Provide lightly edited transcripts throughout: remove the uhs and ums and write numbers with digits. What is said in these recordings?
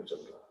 चल रहा है।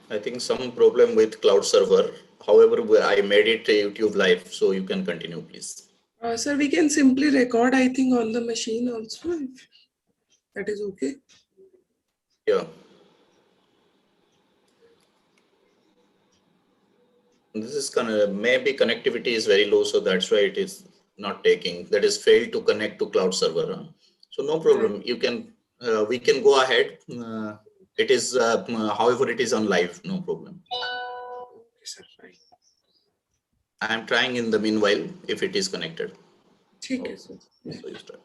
I think some problem with cloud server. However, I made it a YouTube live, so you can continue, please. Sir, we can simply record, I think, on the machine also, if that is okay. Yeah. This is maybe connectivity is very low, so that's why it is not taking. That is failed to connect to cloud server. So no problem. You can we can go ahead. It is however it is on live. No problem. Okay, sir, fine. I am trying in the meanwhile if it is connected. Okay, sir. So you start.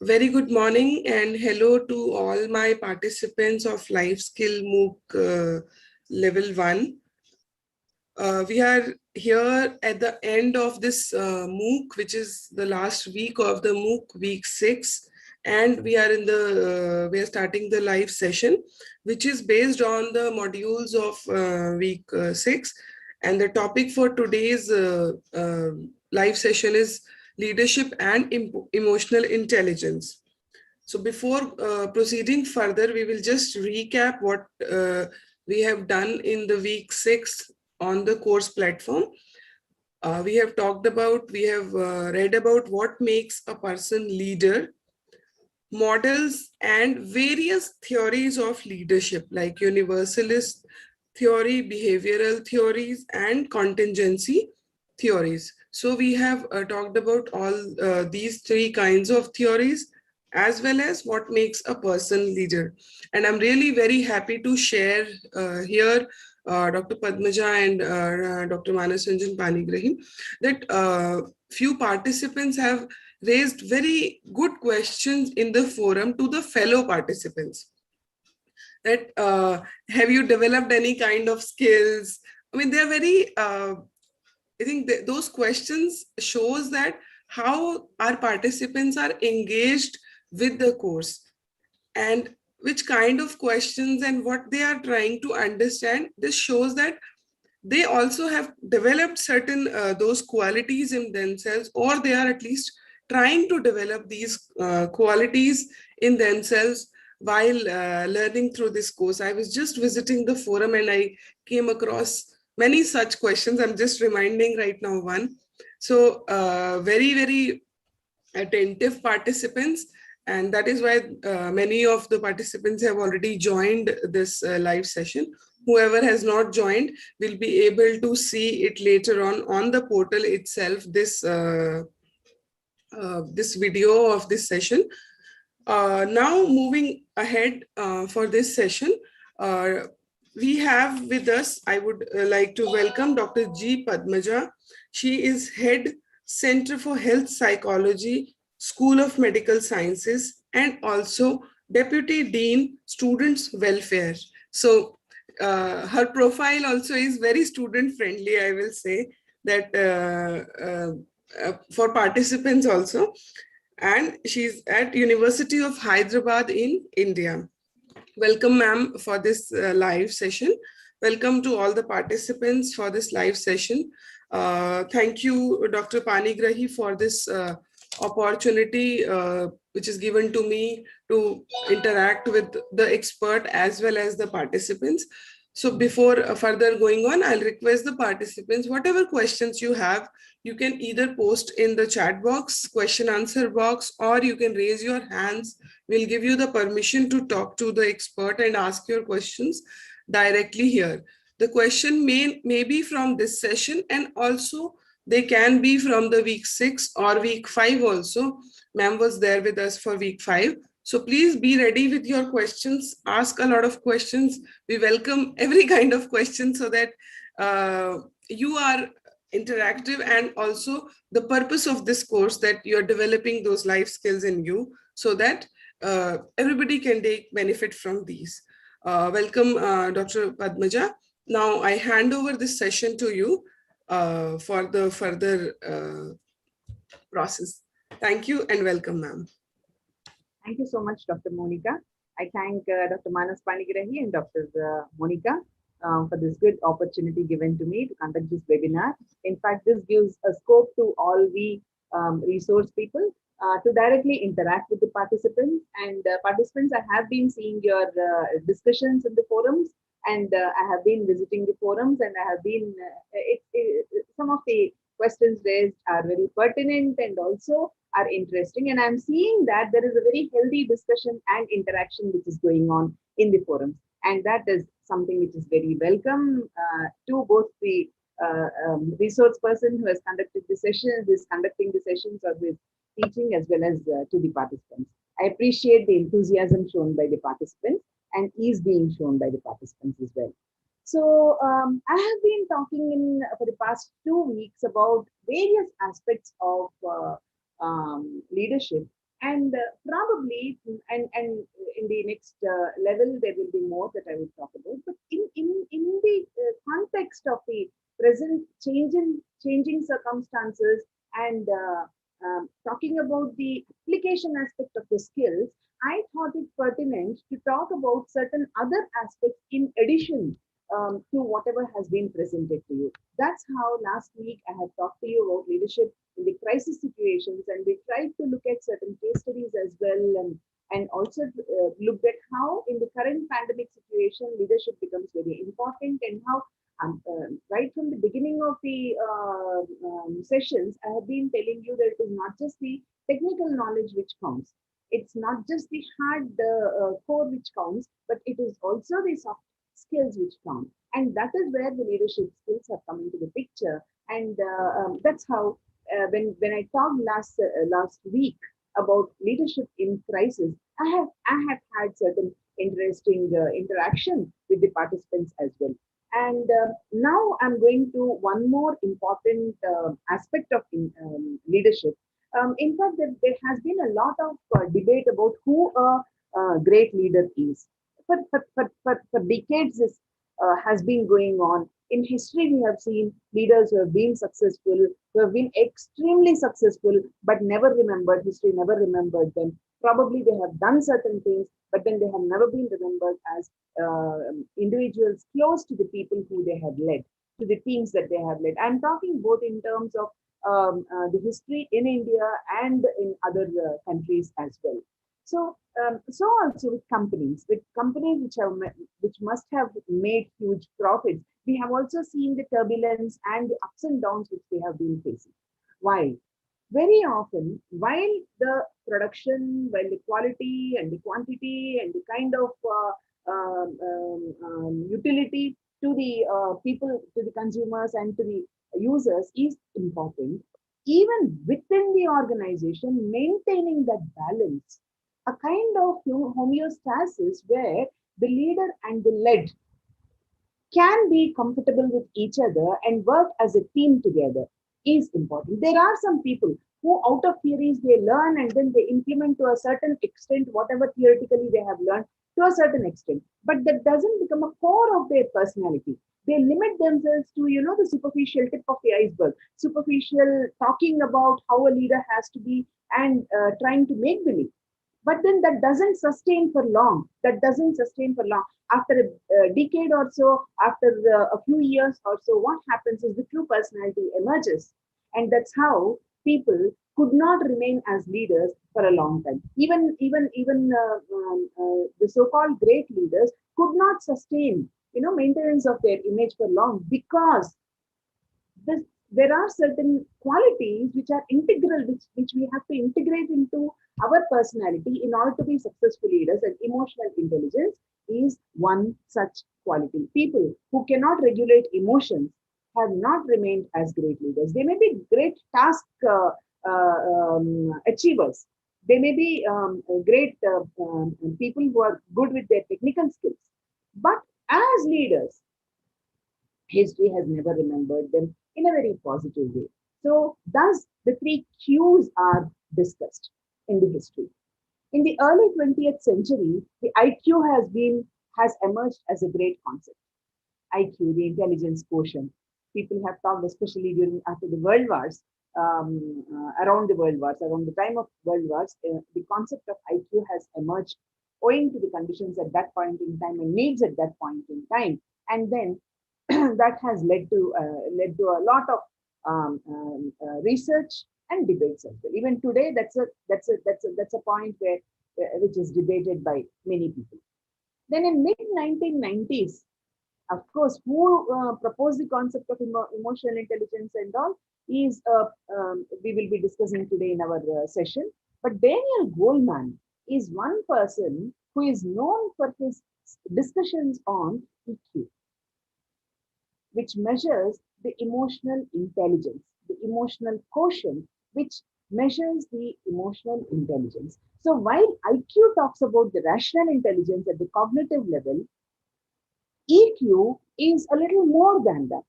Very good morning and hello to all my participants of Life Skill MOOC Level 1. We are here at the end of this MOOC, which is the last week of the MOOC, week 6. And we are we are starting the live session, which is based on the modules of week 6. And the topic for today's live session is leadership and emotional intelligence. So before proceeding further, we will just recap what we have done in the week 6 on the course platform. We have read about what makes a person leader, models and various theories of leadership like universalist theory, behavioral theories and contingency theories. So we have talked about all these 3 kinds of theories as well as what makes a person leader. And I'm really very happy to share here Dr. Padmaja and Dr. Manas Ranjan Panigrahi that few participants have raised very good questions in the forum to the fellow participants. That have you developed any kind of skills? I mean, they're very, I think those questions shows that how our participants are engaged with the course and which kind of questions and what they are trying to understand. This shows that they also have developed certain those qualities in themselves, or they are at least trying to develop these qualities in themselves while learning through this course. I was just visiting the forum and I came across many such questions. I'm just reminding right now one. So very, very attentive participants. And that is why many of the participants have already joined this live session. whoever has not joined will be able to see it later on the portal itself, this video of this session. Now moving ahead for this session, uh, we have with us, I would like to welcome Dr. G. Padmaja. She is Head, Center for Health Psychology, School of Medical Sciences, and also Deputy Dean, Students Welfare. So her profile also is very student friendly, I will say that for participants also. And she's at University of Hyderabad in India. Welcome, ma'am, for this live session. Welcome to all the participants for this live session. Thank you, Dr. Panigrahi, for this opportunity which is given to me to interact with the expert as well as the participants. So before further going on, I'll request the participants, whatever questions you have, you can either post in the chat box, question answer box, or you can raise your hands. We'll give you the permission to talk to the expert and ask your questions directly here. The question may be from this session, and also they can be from the week 6 or week 5 also. Ma'am was there with us for week 5. So please be ready with your questions. Ask a lot of questions. We welcome every kind of question so that you are interactive, and also the purpose of this course that you're developing those life skills in you so that everybody can take benefit from these. Welcome, Dr. Padmaja. Now I hand over this session to you for the further process. Thank you and welcome, ma'am. Thank you so much, Dr. Monica. I thank Dr. Manas Panigrahi and Dr. Monica for this good opportunity given to me to conduct this webinar. In fact, this gives a scope to all the resource people to directly interact with the participants. And participants, I have been seeing your discussions in the forums, and I have been visiting the forums, and I have been, some of the questions raised are very pertinent and also are interesting. And I'm seeing that there is a very healthy discussion and interaction which is going on in the forums. And that is something which is very welcome to both the resource person who has conducted the sessions, who is conducting the sessions, or who is teaching, as well as to the participants. I appreciate the enthusiasm shown by the participants and ease being shown by the participants as well. So I have been talking for the past 2 weeks about various aspects of leadership, and probably and in the next level there will be more that I will talk about. But in the context of the present changing circumstances, and talking about the application aspect of the skills, I thought it pertinent to talk about certain other aspects in addition to whatever has been presented to you. That's how last week I had talked to you about leadership in the crisis situations, and we tried to look at certain case studies as well, and also looked at how in the current pandemic situation leadership becomes very important, and how right from the beginning of the sessions I have been telling you that it is not just the technical knowledge which counts, it's not just the hard core which counts, but it is also the soft skills which count. And that is where the leadership skills have come into the picture. And that's how when I talked last week about leadership in crisis, I have had certain interesting interaction with the participants as well. And now I'm going to one more important aspect of leadership. In fact, there has been a lot of debate about who a great leader is. For decades, this has been going on. In history, we have seen leaders who have been successful, who have been extremely successful, but never remembered. History never remembered them. Probably they have done certain things, but then they have never been remembered as individuals close to the people who they have led, to the teams that they have led. I'm talking both in terms of the history in India and in other countries as well. So also with companies which must have made huge profits, we have also seen the turbulence and the ups and downs which they have been facing. Why? Very often, while the production, while the quality and the quantity and the kind of utility to the people, to the consumers, and to the users is important. Even within the organization, maintaining that balance, a kind of homeostasis where the leader and the led can be comfortable with each other and work as a team together is important. There are some people who, out of theories, they learn and then they implement to a certain extent whatever theoretically they have learned to a certain extent, but that doesn't become a core of their personality. They limit themselves to, the superficial tip of the iceberg, superficial talking about how a leader has to be and trying to make believe. But then that doesn't sustain for long. That doesn't sustain for long. After a decade or so, after a few years or so, what happens is the true personality emerges. And that's how people could not remain as leaders for a long time. Even the so-called great leaders could not sustain, maintenance of their image for long because this, there are certain qualities which are integral, which we have to integrate into our personality in order to be successful leaders, and emotional intelligence is one such quality. People who cannot regulate emotions have not remained as great leaders. They may be great task achievers. They may be great people who are good with their technical skills. But as leaders, history has never remembered them in a very positive way. So, thus, the three Qs are discussed in the history. In the early 20th century, the IQ has emerged as a great concept. IQ, the intelligence quotient. People have talked, especially after the world wars, around the world wars, around the time of world wars, the concept of IQ has emerged owing to the conditions at that point in time and needs at that point in time. And then that has led to a lot of research and debates as well. Even today, that's a point where which is debated by many people. Then in mid 1990s, of course, who proposed the concept of emotional intelligence and all is we will be discussing today in our session. But Daniel Goleman is one person who is known for his discussions on EQ, which measures the emotional intelligence, the emotional quotient, which measures the emotional intelligence. So while IQ talks about the rational intelligence at the cognitive level, EQ is a little more than that.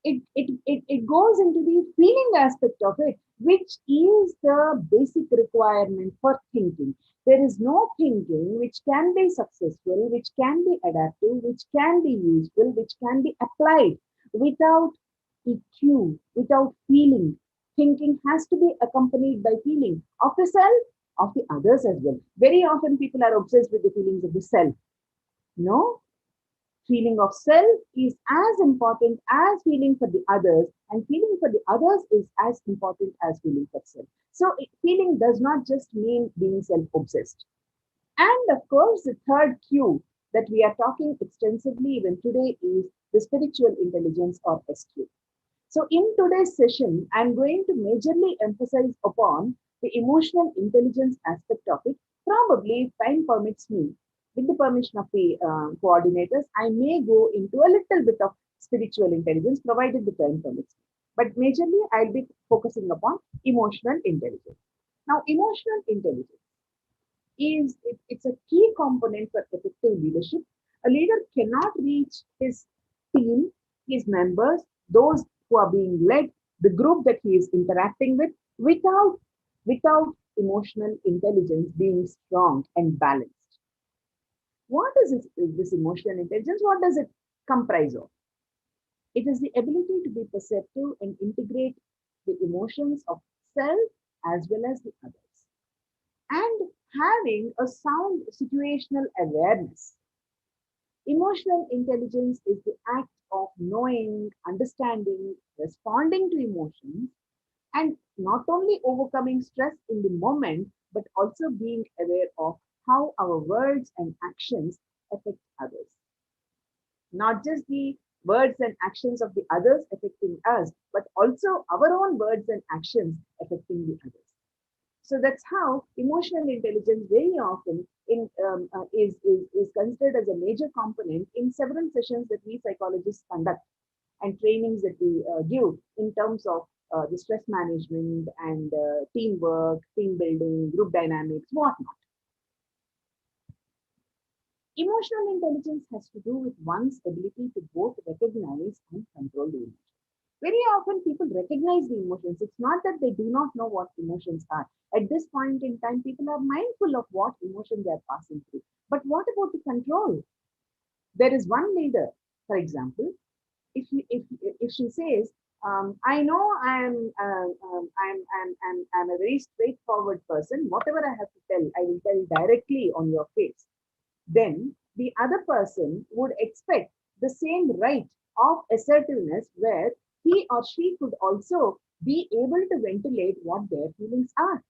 It goes into the feeling aspect of it, which is the basic requirement for thinking. There is no thinking which can be successful, which can be adaptive, which can be useful, which can be applied without EQ, without feeling. Thinking has to be accompanied by feeling of the self, of the others as well. Very often people are obsessed with the feelings of the self. No, feeling of self is as important as feeling for the others, and feeling for the others is as important as feeling for self. So, feeling does not just mean being self obsessed. And of course, the third Q that we are talking extensively even today is the spiritual intelligence or SQ. So, in today's session, I'm going to majorly emphasize upon the emotional intelligence aspect of it. Probably, if time permits me, with the permission of the coordinators, I may go into a little bit of spiritual intelligence, provided the time permits. But majorly, I'll be focusing upon emotional intelligence. Now, emotional intelligence it's a key component for effective leadership. A leader cannot reach his team, his members, those who are being led, the group that he is interacting with, without emotional intelligence being strong and balanced. What is this emotional intelligence? What does it comprise of? It is the ability to be perceptive and integrate the emotions of self as well as the others, and having a sound situational awareness. Emotional intelligence is the act of knowing, understanding, responding to emotions, and not only overcoming stress in the moment, but also being aware of how our words and actions affect others. Not just the words and actions of the others affecting us, but also our own words and actions affecting the others. So that's how emotional intelligence very often is considered as a major component in several sessions that we psychologists conduct and trainings that we give in terms of the stress management and teamwork, team building, group dynamics, whatnot. Emotional intelligence has to do with one's ability to both recognize and control the emotions. Very often people recognize the emotions. It's not that they do not know what emotions are. At this point in time, people are mindful of what emotion they are passing through. But what about the control? There is one leader, for example, if she says, I know I'm a very straightforward person. Whatever I have to tell, I will tell directly on your face. Then the other person would expect the same right of assertiveness where he or she could also be able to ventilate what their feelings are.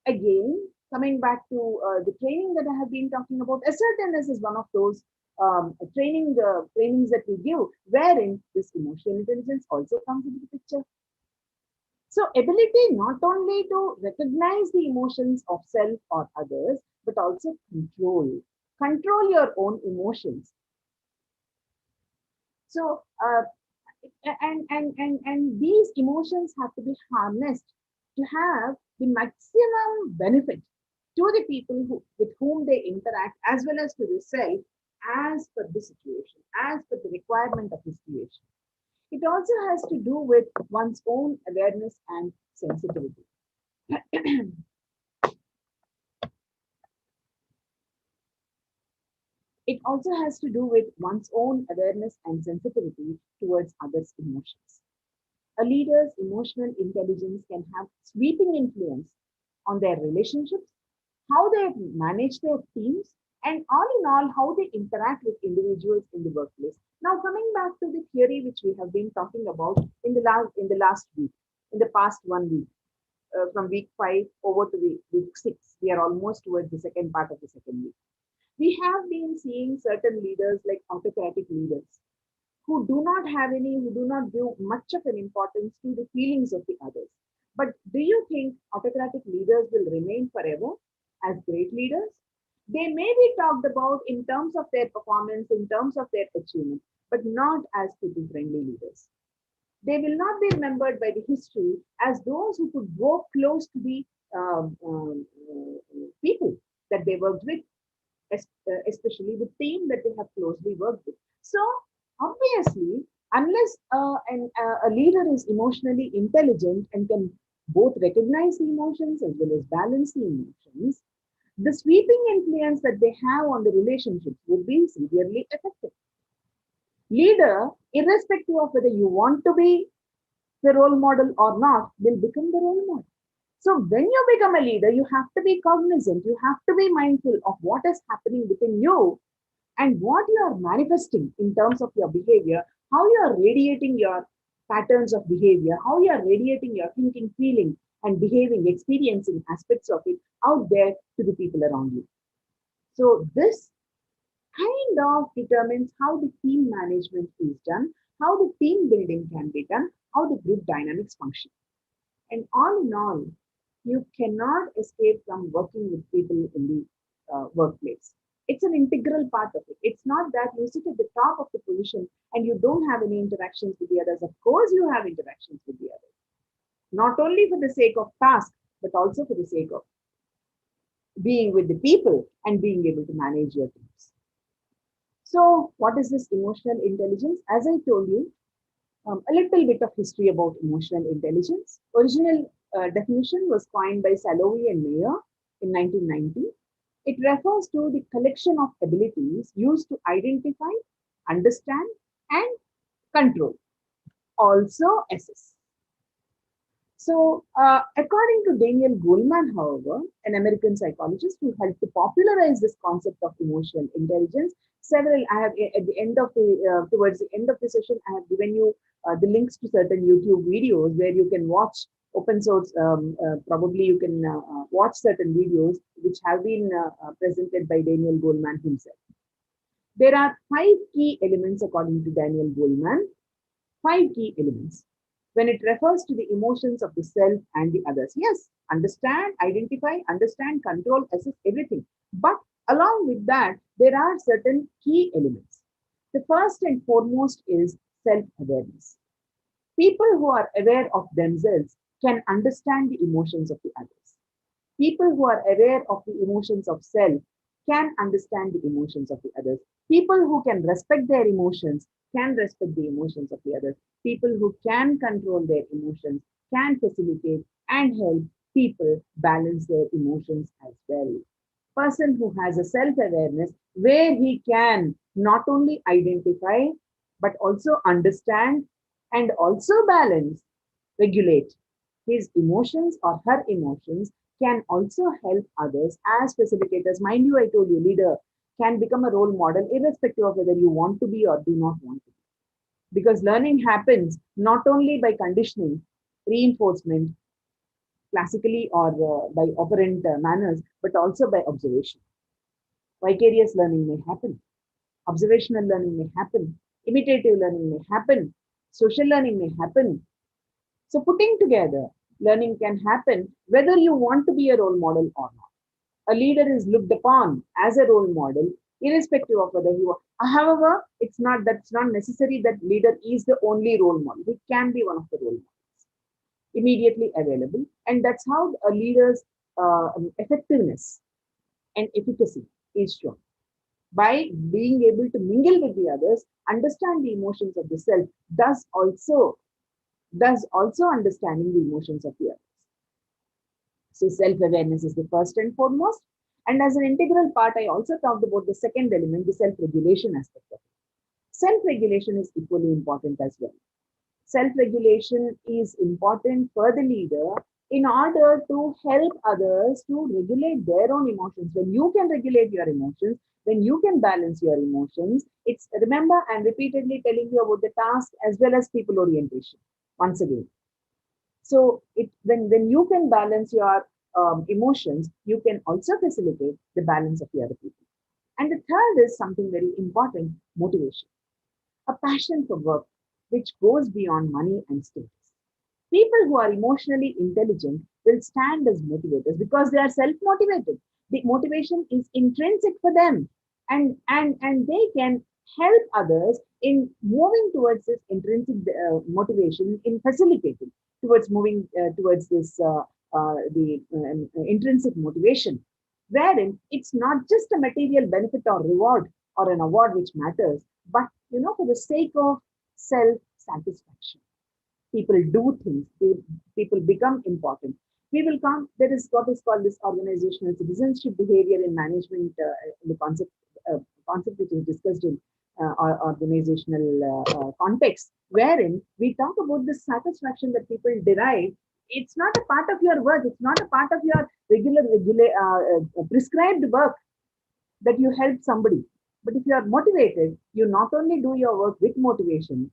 Again, coming back to the training that I have been talking about, assertiveness is one of those trainings that we give, wherein this emotional intelligence also comes into the picture. So ability not only to recognize the emotions of self or others, but also control your own emotions. So and these emotions have to be harnessed to have the maximum benefit to the people with whom they interact, as well as to the self, as per the situation, as per the requirement of the situation. It also has to do with one's own awareness and sensitivity. It also has to do with one's own awareness and sensitivity towards others' emotions. A leader's emotional intelligence can have sweeping influence on their relationships, how they manage their teams, and all in all, how they interact with individuals in the workplace. Now, coming back to the theory which we have been talking about in the last week, in the past 1 week, from week 5 over to week 6, we are almost towards the second part of the second week. We have been seeing certain leaders like autocratic leaders who do not give much of an importance to the feelings of the others. But do you think autocratic leaders will remain forever as great leaders? They may be talked about in terms of their performance, in terms of their achievement, but not as people-friendly leaders. They will not be remembered by the history as those who could go close to the people that they worked with, especially the team that they have closely worked with. So obviously, unless a leader is emotionally intelligent and can both recognize the emotions as well as balance the emotions, the sweeping influence that they have on the relationships would be severely effective. Leader, irrespective of whether you want to be the role model or not, will become the role model. So when you become a leader, you have to be cognizant, you have to be mindful of what is happening within you and what you are manifesting in terms of your behavior, how you are radiating your patterns of behavior, how you are radiating your thinking, feeling, and behaving, experiencing aspects of it out there to the people around you. So this kind of determines how the team management is done, how the team building can be done, how the group dynamics function. And all in all, you cannot escape from working with people in the workplace. It's an integral part of it. It's not that you sit at the top of the position and you don't have any interactions with the others. Of course, you have interactions with the others, not only for the sake of task, but also for the sake of being with the people and being able to manage your teams. So, what is this emotional intelligence? As I told you, a little bit of history about emotional intelligence. Original definition was coined by Salovey and Mayer in 1990. It refers to the collection of abilities used to identify, understand, and control, also assess. So, according to Daniel Goleman, however, an American psychologist who helped to popularize this concept of emotional intelligence, I have at the end of towards the end of the session, I have given you the links to certain YouTube videos where you can watch open source. Probably you can watch certain videos which have been presented by Daniel Goleman himself. There are 5 key elements according to Daniel Goleman. 5 key elements. when it refers to the emotions of the self and the others. Yes, understand, identify, understand, control, assess everything. But along with that, there are certain key elements. The first and foremost is self-awareness. People who are aware of themselves can understand the emotions of the others. People who are aware of the emotions of self can understand the emotions of the others. People who can respect their emotions can respect the emotions of the others. People who can control their emotions can facilitate and help people balance their emotions as well. Person who has a self-awareness where he can not only identify but also understand and also balance, regulate his emotions or her emotions can also help others as facilitators. Mind you, I told you, leader can become a role model irrespective of whether you want to be or do not want to be. Because learning happens not only by conditioning, reinforcement, classically or by operant manners, but also by observation. Vicarious learning may happen, observational learning may happen, imitative learning may happen, social learning may happen. So, putting together, learning can happen whether you want to be a role model or not. A leader is looked upon as a role model, irrespective of whether you are. However, that's not necessary that leader is the only role model. It can be one of the role models immediately available, and that's how a leader's effectiveness and efficacy is shown by being able to mingle with the others, understand the emotions of the self, thus also understanding the emotions of the others. So self-awareness is the first and foremost. And as an integral part, I also talked about the second element, the self-regulation aspect of it. Self-regulation is equally important as well. Self-regulation is important for the leader in order to help others to regulate their own emotions. When you can regulate your emotions, when you can balance your emotions, it's, remember, I'm repeatedly telling you about the task as well as people orientation. Once again, so when you can balance your emotions, you can also facilitate the balance of the other people. And the third is something very important, motivation. A passion for work which goes beyond money and status. People who are emotionally intelligent will stand as motivators because they are self-motivated. The motivation is intrinsic for them, and they can help others in moving towards this intrinsic motivation, in facilitating towards moving towards this the intrinsic motivation, wherein it's not just a material benefit or reward or an award which matters, but for the sake of self satisfaction. People do things, people become important. We will come, there is what is called this organizational citizenship behavior in management, the concept which is discussed in our organizational context, wherein we talk about the satisfaction that people derive. It's not a part of your work, it's not a part of your prescribed work that you help somebody. But if you are motivated, you not only do your work with motivation,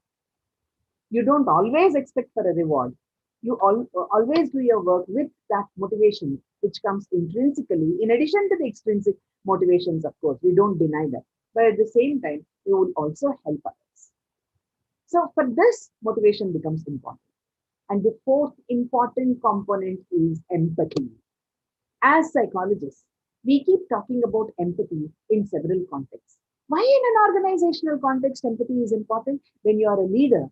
you don't always expect for a reward. You always do your work with that motivation, which comes intrinsically, in addition to the extrinsic motivations, of course. We don't deny that. But at the same time, you will also help others. So for this, motivation becomes important. And the fourth important component is empathy. As psychologists, we keep talking about empathy in several contexts. Why in an organizational context empathy is important? When you are a leader,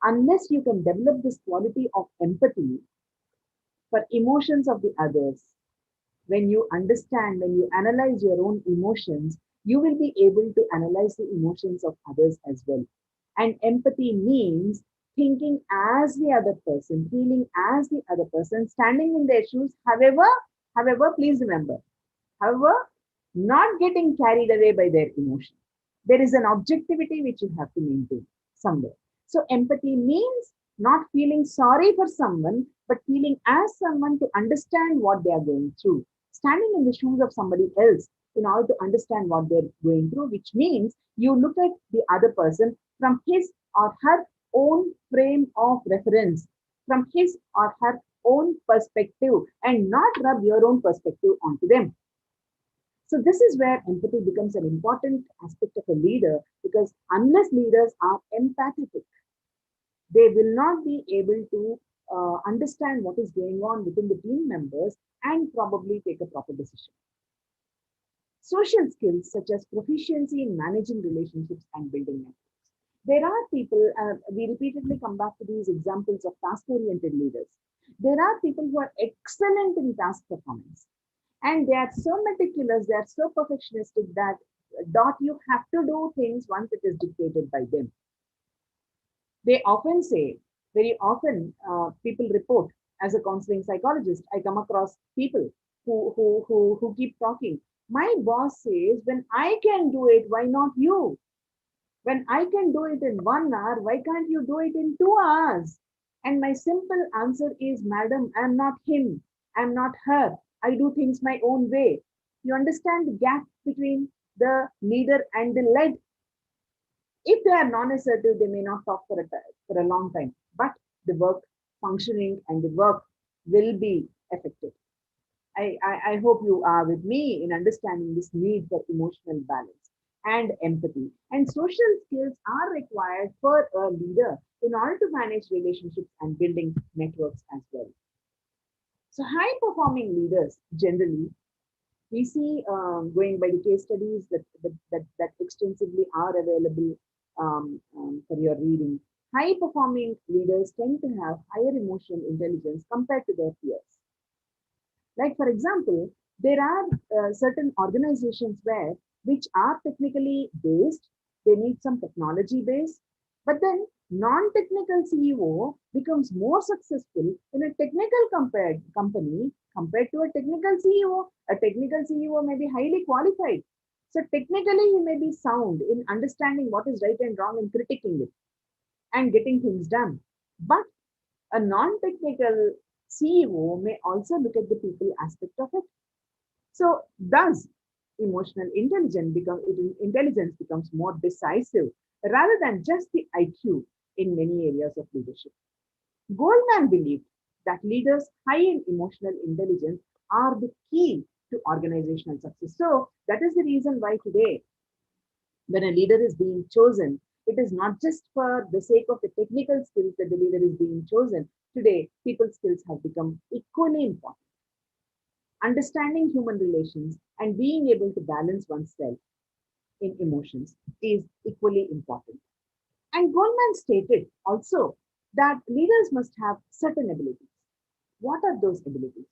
unless you can develop this quality of empathy for emotions of the others, when you understand, when you analyze your own emotions, you will be able to analyze the emotions of others as well. And empathy means thinking as the other person, feeling as the other person, standing in their shoes. However, please remember, however, not getting carried away by their emotion. There is an objectivity which you have to maintain somewhere. So empathy means not feeling sorry for someone, but feeling as someone to understand what they are going through. Standing in the shoes of somebody else in order to understand what they're going through, which means you look at the other person from his or her own frame of reference, from his or her own perspective, and not rub your own perspective onto them. So this is where empathy becomes an important aspect of a leader, because unless leaders are empathetic, They will not be able to understand what is going on within the team members and probably take a proper decision. Social skills such as proficiency in managing relationships and building networks. There are people, we repeatedly come back to these examples of task-oriented leaders. There are people who are excellent in task performance, and they are so meticulous, they are so perfectionistic that you have to do things once it is dictated by them. They often say, very often, people report, as a counseling psychologist, I come across people who keep talking. My boss says, when I can do it, why not you? When I can do it in 1 hour, why can't you do it in 2 hours? And my simple answer is, Madam, I'm not him. I'm not her. I do things my own way. You understand the gap between the leader and the led? If they are non-assertive, they may not talk for a long time, but the work functioning and the work will be effective. I hope you are with me in understanding this need for emotional balance and empathy. And social skills are required for a leader in order to manage relationships and building networks as well. So high performing leaders generally, we see, going by the case studies that extensively are available for your reading, high performing leaders tend to have higher emotional intelligence compared to their peers. Like, for example, there are certain organizations where which are technically based, they need some technology base, but then non-technical CEO becomes more successful in a technical company compared to a technical CEO. A technical CEO may be highly qualified. So technically, he may be sound in understanding what is right and wrong and critiquing it and getting things done. But a non-technical CEO may also look at the people aspect of it. So thus, intelligence becomes more decisive rather than just the IQ in many areas of leadership. Goldman believed that leaders high in emotional intelligence are the key to organizational success. So that is the reason why today, when a leader is being chosen, it is not just for the sake of the technical skills that the leader is being chosen. Today, people skills have become equally important. Understanding human relations and being able to balance oneself in emotions is equally important. And Goldman stated also that leaders must have certain abilities. What are those abilities?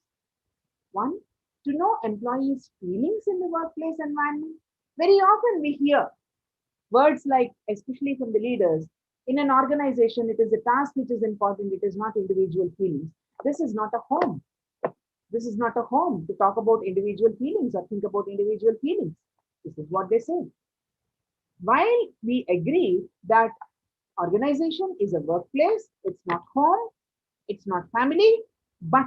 One, to know employees' feelings in the workplace environment. Very often we hear words like, especially from the leaders, in an organization, it is a task which is important, it is not individual feelings. This is not a home. This is not a home to talk about individual feelings or think about individual feelings. This is what they say. While we agree that organization is a workplace, it's not home, it's not family, but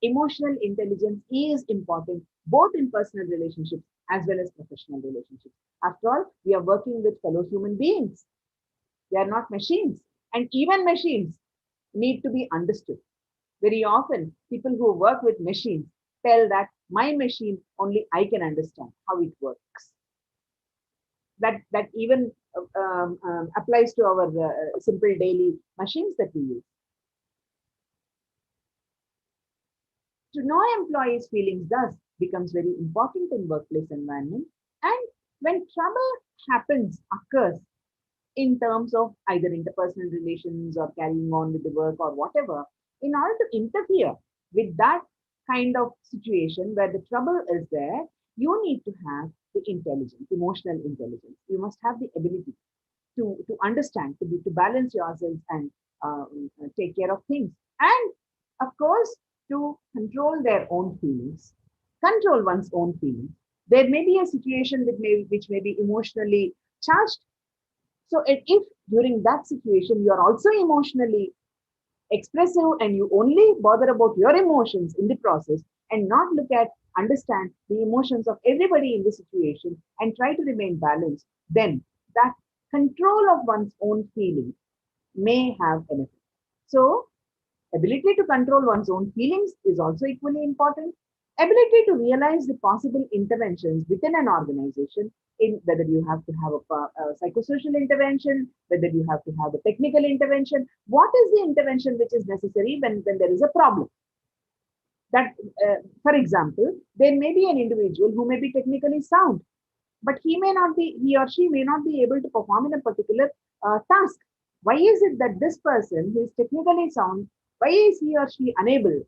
emotional intelligence is important both in personal relationships as well as professional relationships. After all, we are working with fellow human beings. They are not machines. And even machines need to be understood. Very often, people who work with machines tell that my machine only I can understand how it works. That even applies to our simple daily machines that we use. To know employees' feelings thus becomes very important in workplace environment. And when trouble occurs in terms of either interpersonal relations or carrying on with the work or whatever, in order to interfere with that kind of situation where the trouble is there, you need to have the intelligence, emotional intelligence. You must have the ability to understand, to balance yourselves and take care of things. And of course, to control their own feelings, control one's own feelings. There may be a situation which may be emotionally charged. So if during that situation you are also emotionally expressive and you only bother about your emotions in the process and not understand the emotions of everybody in the situation and try to remain balanced, then that control of one's own feelings may have an effect. So ability to control one's own feelings is also equally important. Ability to realize the possible interventions within an organization, in whether you have to have a psychosocial intervention, whether you have to have a technical intervention, what is the intervention which is necessary when there is a problem. That, for example, there may be an individual who may be technically sound, but he or she may not be able to perform in a particular task. Why is it that this person who is technically sound, why is he or she unable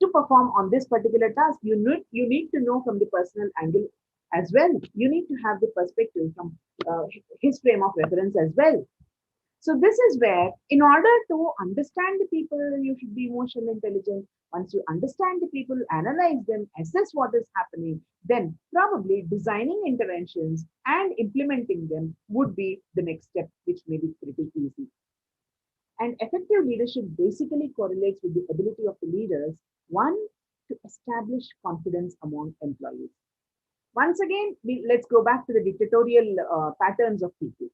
to perform on this particular task? You need to know from the personal angle as well. You need to have the perspective from his frame of reference as well. So this is where, in order to understand the people, you should be emotionally intelligent. Once you understand the people, analyze them, assess what is happening, then probably designing interventions and implementing them would be the next step, which may be pretty easy. And effective leadership basically correlates with the ability of the leaders, one, to establish confidence among employees. Once again, let's go back to the dictatorial patterns of people,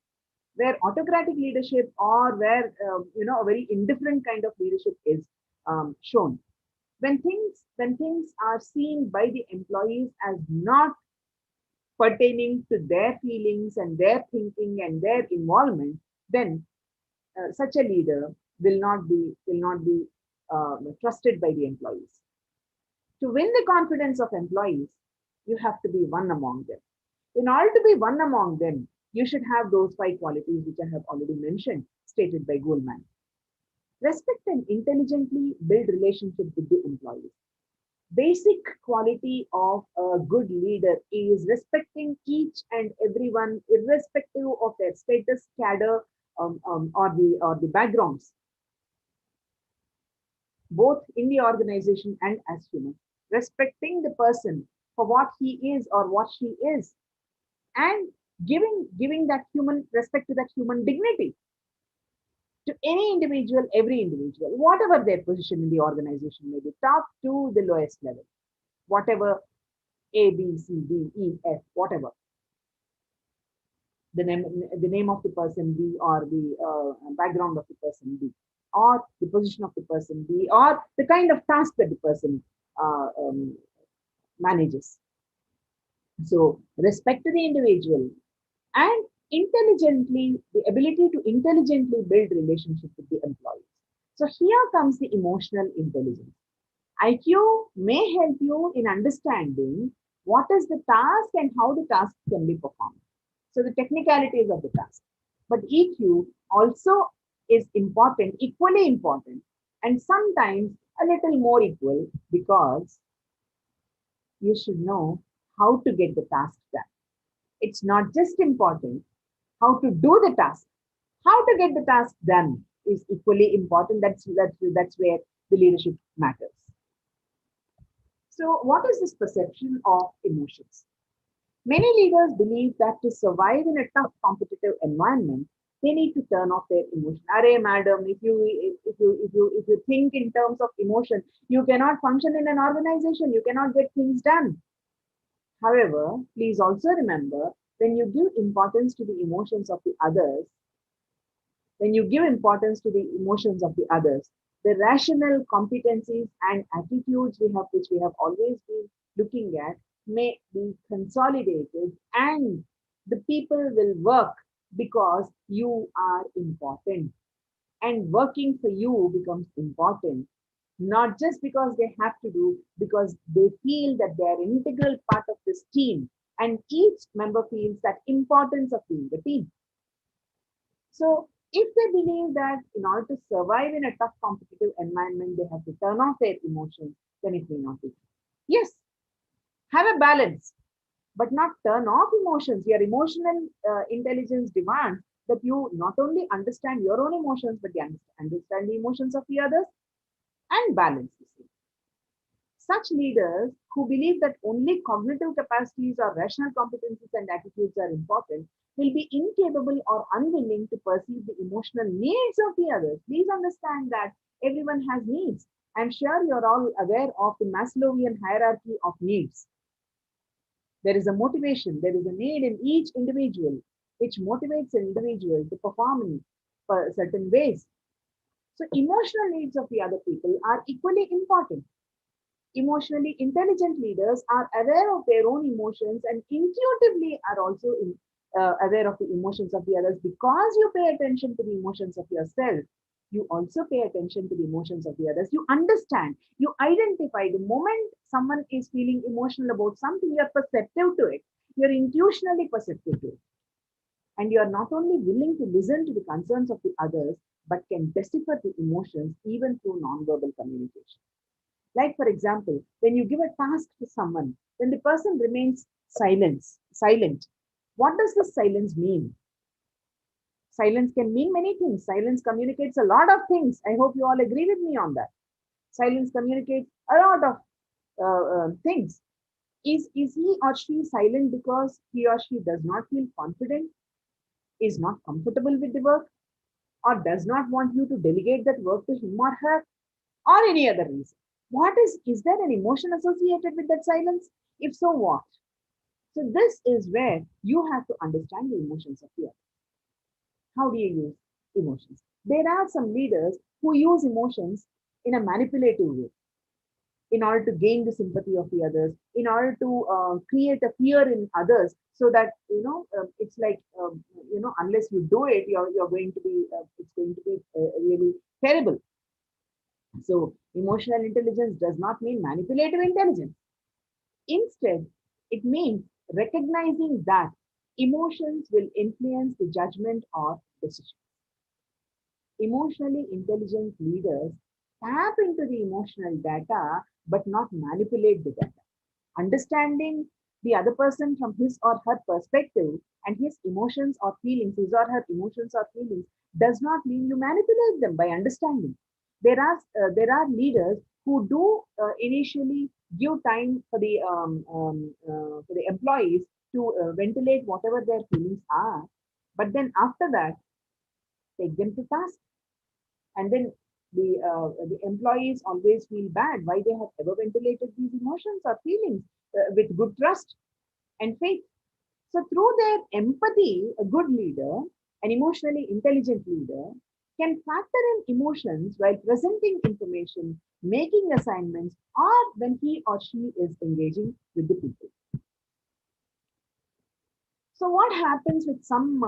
where autocratic leadership or where a very indifferent kind of leadership is shown. When things are seen by the employees as not pertaining to their feelings and their thinking and their involvement, then such a leader will not be trusted by the employees. To win the confidence of employees, you have to be one among them. In order to be one among them, you should have those 5 qualities which I have already mentioned, stated by Goldman. Respect and intelligently build relationship with the employees. Basic quality of a good leader is respecting each and everyone, irrespective of their status, cadre, or the backgrounds, both in the organization and as human. Respecting the person for what he is or what she is, and giving that human respect to that human dignity to any individual, every individual, whatever their position in the organization may be, top to the lowest level, whatever A, B, C, D, E, F, whatever the name of the person be, or the background of the person be, or the position of the person be, or the kind of task that the person manages. So respect to the individual, and the ability to intelligently build relationship with the employees. So here comes the emotional intelligence. IQ may help you in understanding what is the task and how the task can be performed. So the technicalities of the task. But EQ also is important, equally important, and sometimes a little more equal, because you should know how to get the task done. It's not just important how to do the task. How to get the task done is equally important. That's where the leadership matters. So what is this perception of emotions? Many leaders believe that to survive in a tough competitive environment, they need to turn off their emotion. Array, madam, if you think in terms of emotion, you cannot function in an organization, you cannot get things done. However, please also remember, when you give importance to the emotions of the others, the rational competencies and attitudes which we have always been looking at, may be consolidated, and the people will work because you are important, and working for you becomes important, not just because they have to do, because they feel that they are an integral part of this team, and each member feels that importance of being the team. So if they believe that in order to survive in a tough competitive environment, they have to turn off their emotions, then it may not be. Yes, have a balance, but not turn off emotions. Your emotional intelligence demands that you not only understand your own emotions, but you understand the emotions of the others, and balance the same. Such leaders who believe that only cognitive capacities or rational competencies and attitudes are important will be incapable or unwilling to perceive the emotional needs of the others. Please understand that everyone has needs. I'm sure you're all aware of the Maslowian hierarchy of needs. There is a motivation, there is a need in each individual, which motivates an individual to perform in certain ways. So emotional needs of the other people are equally important. Emotionally intelligent leaders are aware of their own emotions and intuitively are also aware of the emotions of the others. Because you pay attention to the emotions of yourself, you also pay attention to the emotions of the others. You understand, you identify the moment someone is feeling emotional about something, you're perceptive to it, you're intuitionally perceptive to it. And you are not only willing to listen to the concerns of the others, but can decipher the emotions even through nonverbal communication. Like, for example, when you give a task to someone, when the person remains silent, what does this silence mean? Silence can mean many things. Silence communicates a lot of things. I hope you all agree with me on that. Silence communicates a lot of things. Is he or she silent because he or she does not feel confident, is not comfortable with the work, or does not want you to delegate that work to him or her, or any other reason? What is there an emotion associated with that silence? If so, what? So this is where you have to understand the emotions of the other. How do you use emotions? There are some leaders who use emotions in a manipulative way in order to gain the sympathy of the others, in order to create a fear in others, so that it's like unless you do it, you're going to be it's going to be really terrible. So emotional intelligence does not mean manipulative intelligence. Instead, it means recognizing that emotions will influence the judgment or decision. Emotionally intelligent leaders tap into the emotional data but not manipulate the data. Understanding the other person from his or her perspective and his emotions or feelings, his or her emotions or feelings, does not mean you manipulate them by understanding. There are leaders who do initially give time for the employees to ventilate whatever their feelings are, but then after that take them to task, and then the employees always feel bad why they have ever ventilated these emotions or feelings with good trust and faith. So through their empathy, a good leader, an emotionally intelligent leader, can factor in emotions while presenting information, making assignments, or when he or she is engaging with the people. So what happens with some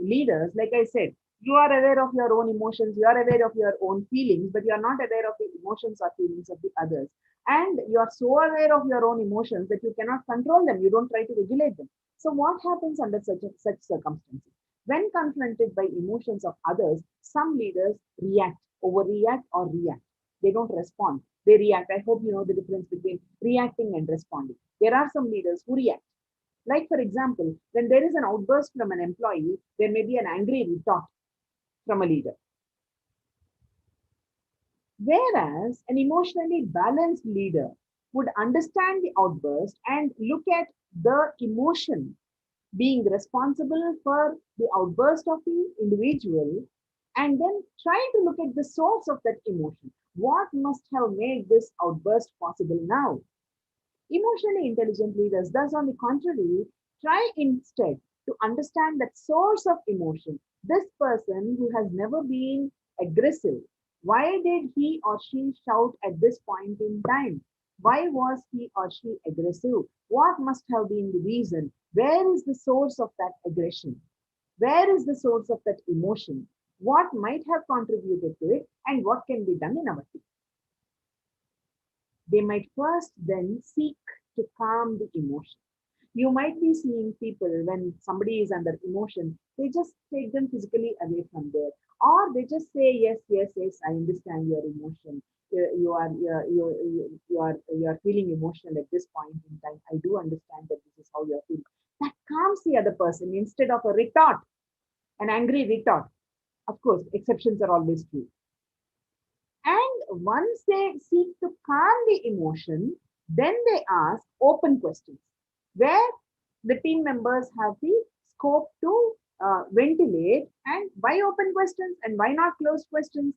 leaders? Like I said, you are aware of your own emotions, you are aware of your own feelings, but you are not aware of the emotions or feelings of the others. And you are so aware of your own emotions that you cannot control them. You don't try to regulate them. So what happens under such circumstances? When confronted by emotions of others, some leaders react, overreact, or react. They don't respond. They react. I hope you know the difference between reacting and responding. There are some leaders who react. Like, for example, when there is an outburst from an employee, there may be an angry retort from a leader. Whereas an emotionally balanced leader would understand the outburst and look at the emotion being responsible for the outburst of the individual, and then try to look at the source of that emotion. What must have made this outburst possible now? Emotionally intelligent leaders, thus, on the contrary, try instead to understand that source of emotion. This person who has never been aggressive, why did he or she shout at this point in time? Why was he or she aggressive? What must have been the reason? Where is the source of that aggression? Where is the source of that emotion? What might have contributed to it, and what can be done in our team? They might first then seek to calm the emotion. You might be seeing people when somebody is under emotion, they just take them physically away from there, or they just say, yes, yes, yes, I understand your emotion. You are feeling emotional at this point in time. I do understand that this is how you're feeling. That calms the other person instead of a retort, an angry retort. Of course, exceptions are always true. And once they seek to calm the emotion, then they ask open questions where the team members have the scope to ventilate. And why open questions and why not closed questions?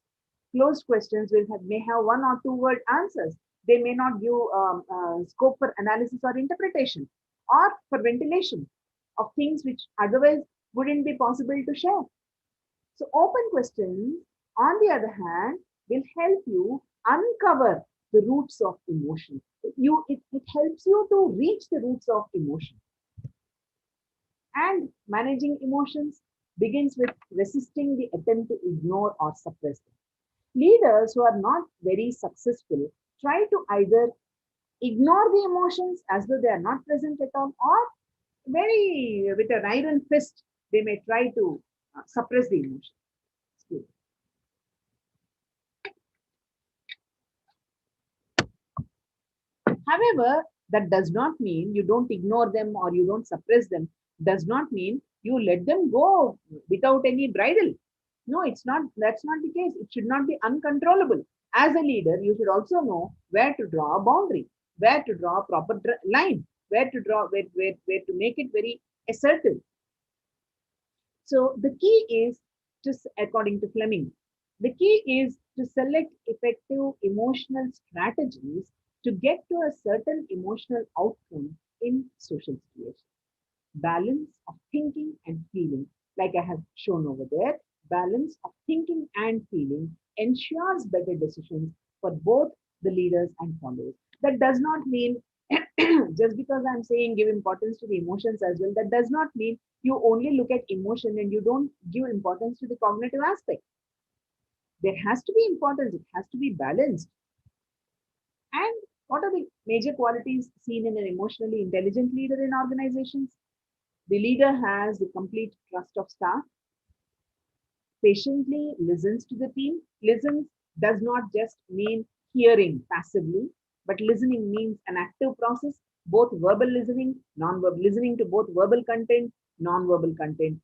Closed questions may have one or two word answers. They may not give scope for analysis or interpretation or for ventilation of things which otherwise wouldn't be possible to share. So open questions, on the other hand, will help you uncover the roots of emotion. It helps you to reach the roots of emotion. And managing emotions begins with resisting the attempt to ignore or suppress them. Leaders who are not very successful try to either ignore the emotions as though they are not present at all, or very with an iron fist, they may try to suppress the emotion. However, that does not mean you don't ignore them or you don't suppress them, does not mean you let them go without any bridle. No, it's not. That's not the case. It should not be uncontrollable. As a leader, you should also know where to draw a boundary, where to draw a proper line, where to draw, where to make it very assertive. So the key is, just according to Fleming, the key is to select effective emotional strategies to get to a certain emotional outcome in social situations. Balance of thinking and feeling, like I have shown over there, balance of thinking and feeling ensures better decisions for both the leaders and followers. That does not mean just because I'm saying give importance to the emotions as well, that does not mean you only look at emotion and you don't give importance to the cognitive aspect. There has to be importance, it has to be balanced. And what are the major qualities seen in an emotionally intelligent leader in organizations? The leader has the complete trust of staff, patiently listens to the team. Listens does not just mean hearing passively, but listening means an active process, both verbal listening, non-verbal listening to both verbal content, non-verbal content,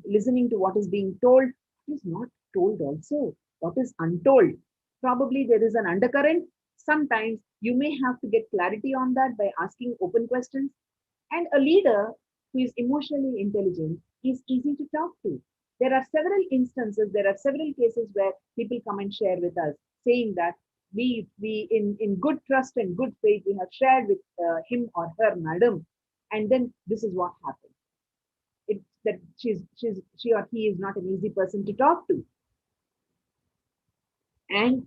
listening to what is being told, what is not told also, what is untold. Probably there is an undercurrent. Sometimes you may have to get clarity on that by asking open questions. And a leader who is emotionally intelligent is easy to talk to. There are several instances, there are several cases where people come and share with us saying that we in good trust and good faith, we have shared with him or her, madam, and then this is what happened. It's that she or he is not an easy person to talk to. And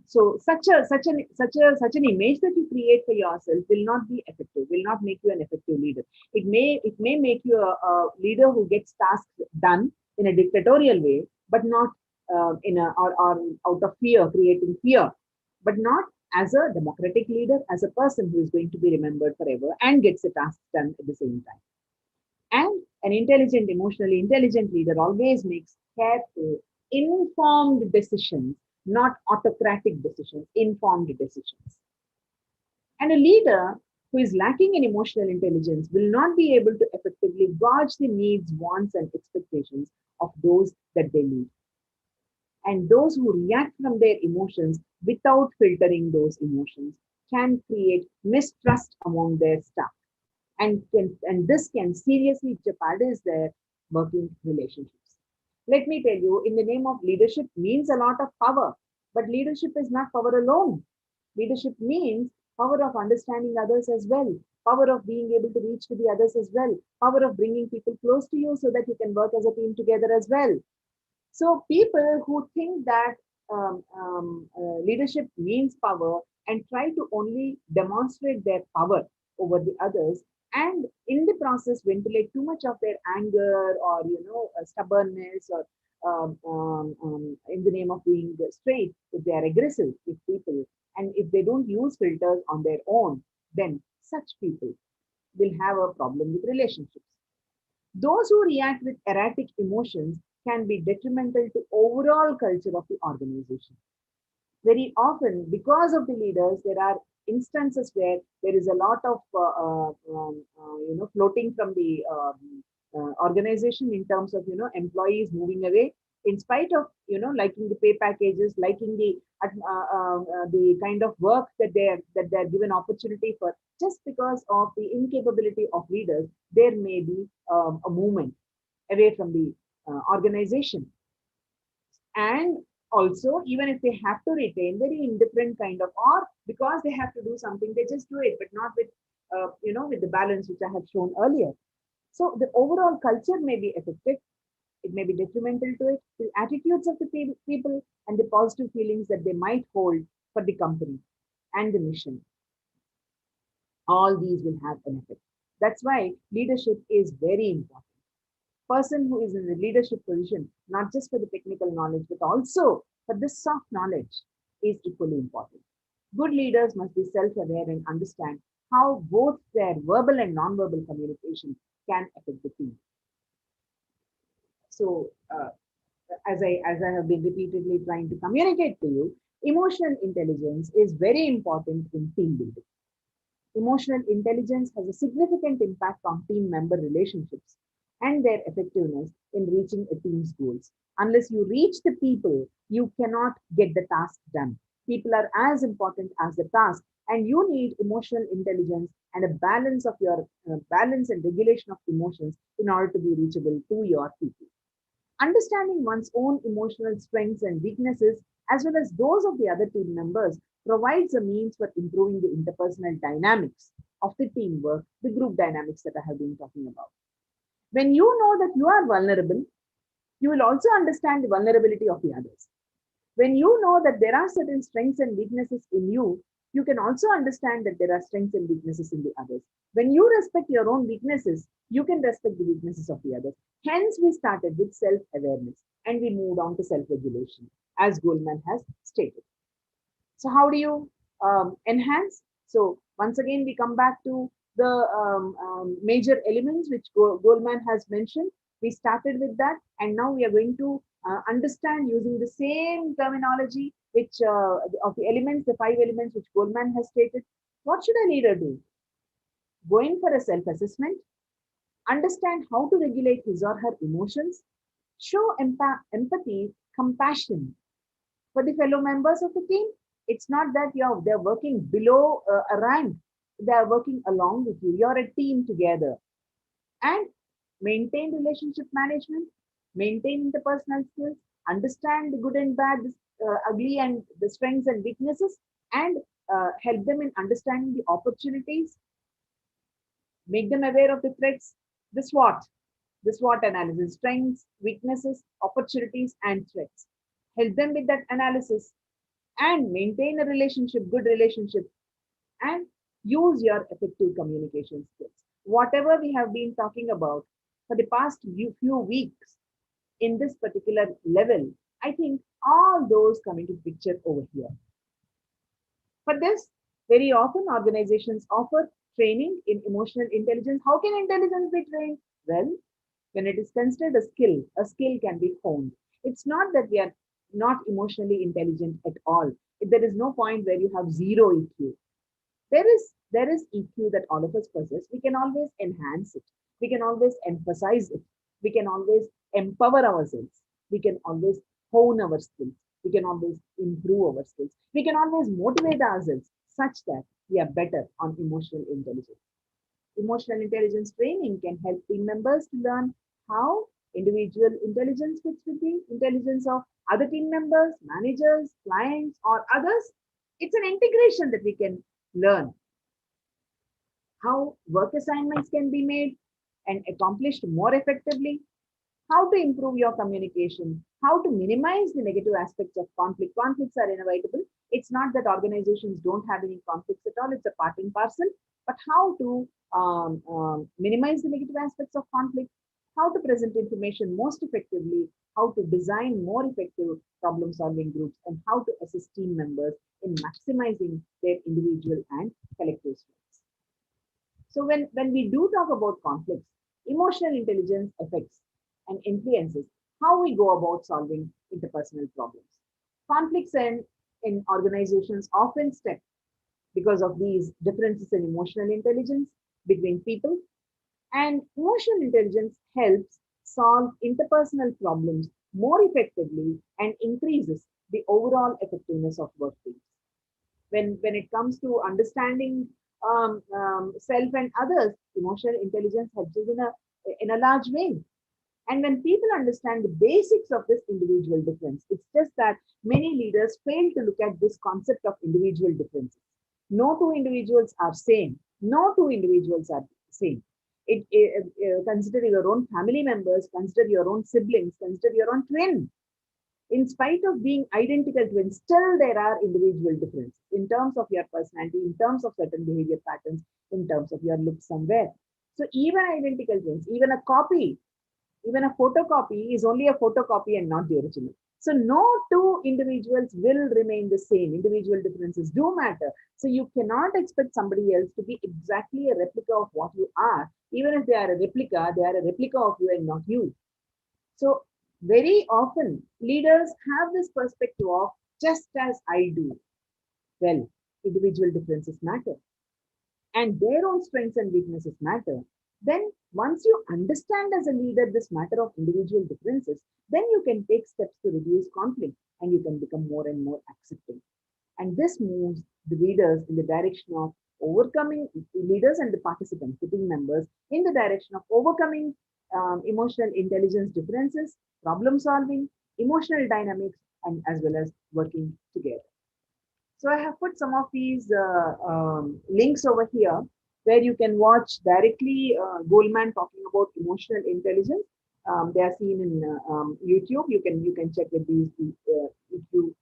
so such an image that you create for yourself will not be effective, will not make you an effective leader. It may make you a leader who gets tasks done in a dictatorial way, but not in a or out of fear, creating fear, but not as a democratic leader, as a person who is going to be remembered forever and gets the task done at the same time. And an intelligent, emotionally intelligent leader always makes careful, informed decisions, not autocratic decisions, informed decisions. And a leader who is lacking in emotional intelligence will not be able to effectively gauge the needs, wants, and expectations of those that they lead. And those who react from their emotions without filtering those emotions can create mistrust among their staff. And this can seriously jeopardize their working relationships. Let me tell you, in the name of leadership means a lot of power, but leadership is not power alone. Leadership means power of understanding others as well, power of being able to reach to the others as well, power of bringing people close to you so that you can work as a team together as well. So people who think that leadership means power and try to only demonstrate their power over the others, and in the process ventilate too much of their anger or stubbornness or in the name of being straight, if they are aggressive with people and if they don't use filters on their own, then such people will have a problem with relationships. Those who react with erratic emotions can be detrimental to overall culture of the organization. Very often, because of the leaders, there are instances where there is a lot of floating from the organization in terms of employees moving away in spite of liking the pay packages, liking the kind of work that they're given opportunity for. Just because of the incapability of leaders, there may be a movement away from the organization. And also, even if they have to retain very indifferent kind of, or because they have to do something, they just do it, but not with with the balance which I have shown earlier. So the overall culture may be affected, it may be detrimental to it. The attitudes of the people and the positive feelings that they might hold for the company and the mission, all these will have an effect. That's why leadership is very important. Person who is in the leadership position, not just for the technical knowledge, but also for the soft knowledge, is equally important. Good leaders must be self-aware and understand how both their verbal and non-verbal communication can affect the team. So, as I have been repeatedly trying to communicate to you, emotional intelligence is very important in team building. Emotional intelligence has a significant impact on team member relationships and their effectiveness in reaching a team's goals. Unless you reach the people, you cannot get the task done. People are as important as the task, and you need emotional intelligence and a balance of your balance and regulation of emotions in order to be reachable to your people. Understanding one's own emotional strengths and weaknesses, as well as those of the other team members, provides a means for improving the interpersonal dynamics of the teamwork, the group dynamics that I have been talking about. When you know that you are vulnerable, you will also understand the vulnerability of the others. When you know that there are certain strengths and weaknesses in you, you can also understand that there are strengths and weaknesses in the others. When you respect your own weaknesses, you can respect the weaknesses of the others. Hence, we started with self awareness and we moved on to self regulation, as Goldman has stated. So, how do you enhance? So, once again, we come back to the major elements which Goldman has mentioned. We started with that, and now we are going to understand using the same terminology which of the elements, the 5 elements which Goldman has stated. What should a leader do? Go in for a self-assessment, understand how to regulate his or her emotions, show empathy, compassion for the fellow members of the team. It's not that they're working below a rank, they're working along with you. You're a team together. And maintain relationship management, maintain interpersonal skills, understand the good and bad, ugly and the strengths and weaknesses, and help them in understanding the opportunities, make them aware of the threats, the SWOT analysis, strengths, weaknesses, opportunities, and threats. Help them with that analysis and maintain a relationship, good relationship, and use your effective communication skills. Whatever we have been talking about for the past few weeks in this particular level, I think all those come into picture over here. For this, very often organizations offer training in emotional intelligence. How can intelligence be trained? Well, when it is considered a skill can be honed. It's not that we are not emotionally intelligent at all. There is no point where you have zero EQ. There is EQ that all of us possess. We can always enhance it. We can always emphasize it. We can always empower ourselves. We can always hone our skills. We can always improve our skills. We can always motivate ourselves such that we are better on emotional intelligence. Emotional intelligence training can help team members to learn how individual intelligence fits with the intelligence of other team members, managers, clients, or others. It's an integration that we can learn how work assignments can be made and accomplished more effectively, how to improve your communication, how to minimize the negative aspects of conflict. Conflicts are inevitable. It's not that organizations don't have any conflicts at all, it's a part and parcel, but how to minimize the negative aspects of conflict, how to present information most effectively, how to design more effective problem solving groups, and how to assist team members in maximizing their individual and collective strengths. So when we do talk about conflicts, emotional intelligence affects and influences how we go about solving interpersonal problems. Conflicts in organizations often stem because of these differences in emotional intelligence between people, and emotional intelligence helps solve interpersonal problems more effectively and increases the overall effectiveness of work teams. When it comes to understanding self and others, emotional intelligence helps us in a large way. And when people understand the basics of this individual difference, it's just that many leaders fail to look at this concept of individual differences. No two individuals are same. No two individuals are same. Consider your own family members, consider your own siblings, consider your own twin. In spite of being identical twins, still there are individual differences in terms of your personality, in terms of certain behavior patterns, in terms of your look somewhere. So even identical twins, even a copy, even a photocopy is only a photocopy and not the original. So no two individuals will remain the same. Individual differences do matter. So you cannot expect somebody else to be exactly a replica of what you are. Even if they are a replica of you and not you. So very often leaders have this perspective of just as I do. Well, individual differences matter and their own strengths and weaknesses matter. Then once you understand as a leader this matter of individual differences, then you can take steps to reduce conflict and you can become more and more accepting. And this moves the leaders in the direction of overcoming leaders and the participants, the team members, in the direction of overcoming emotional intelligence differences, problem solving, emotional dynamics, and as well as working together. So I have put some of these links over here where you can watch directly Goldman talking about emotional intelligence. They are seen in YouTube. You can check with these YouTube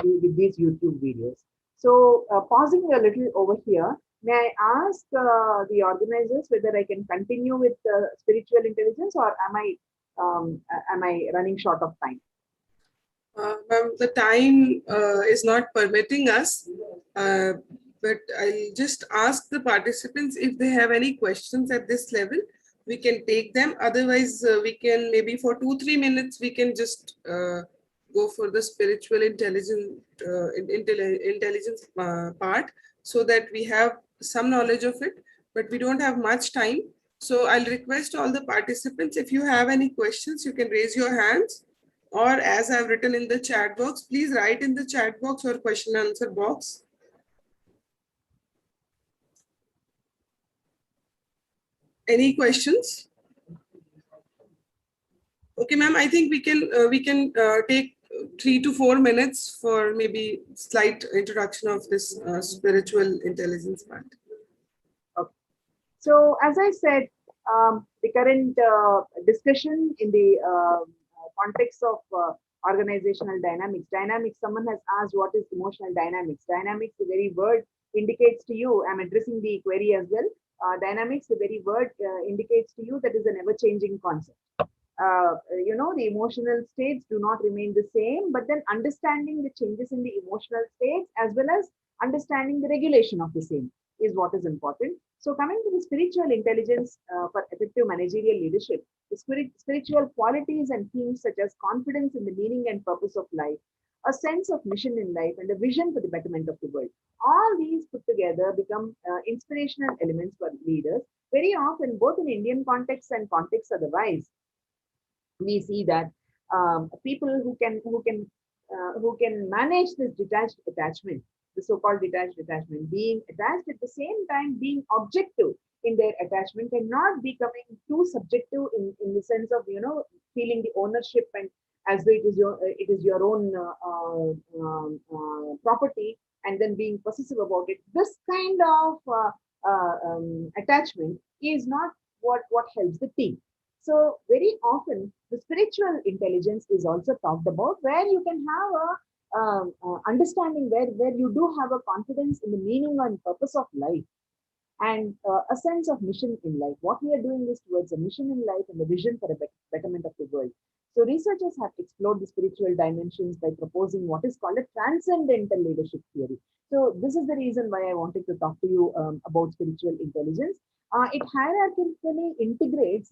with these YouTube videos. So pausing a little over here, may I ask the organizers whether I can continue with spiritual intelligence or am I running short of time? Ma'am, the time is not permitting us, but I'll just ask the participants if they have any questions at this level. We can take them. Otherwise, we can maybe for 2-3 minutes, we can just go for the spiritual intelligence part so that we have some knowledge of it, but we don't have much time. So I'll request all the participants, if you have any questions, you can raise your hands. Or as I've written in the chat box, please write in the chat box or question and answer box. Any questions? Okay, ma'am, I think we can take 3 to 4 minutes for maybe slight introduction of this spiritual intelligence part. Okay. So as I said, the current discussion in the context of organizational dynamics. Someone has asked what is emotional dynamics. Dynamics, the very word indicates to you, I'm addressing the query as well. Dynamics, the very word indicates to you that is an ever-changing concept. The emotional states do not remain the same, but then understanding the changes in the emotional states as well as understanding the regulation of the same is what is important. So coming to the spiritual intelligence for effective managerial leadership, the spiritual qualities and themes such as confidence in the meaning and purpose of life, a sense of mission in life, and a vision for the betterment of the world. All these put together become inspirational elements for leaders. Very often, both in Indian context and context otherwise, we see that people who can manage this detached attachment, the so-called detached attachment, being attached at the same time being objective in their attachment and not becoming too subjective in the sense of feeling the ownership and as though it is your own property and then being possessive about it. This kind of attachment is not what helps the team. So very often the spiritual intelligence is also talked about, where you can have a understanding where you do have a confidence in the meaning and purpose of life and a sense of mission in life. What we are doing is towards a mission in life and a vision for a betterment of the world. So researchers have explored the spiritual dimensions by proposing what is called a transcendental leadership theory. So this is the reason why I wanted to talk to you about spiritual intelligence. It hierarchically integrates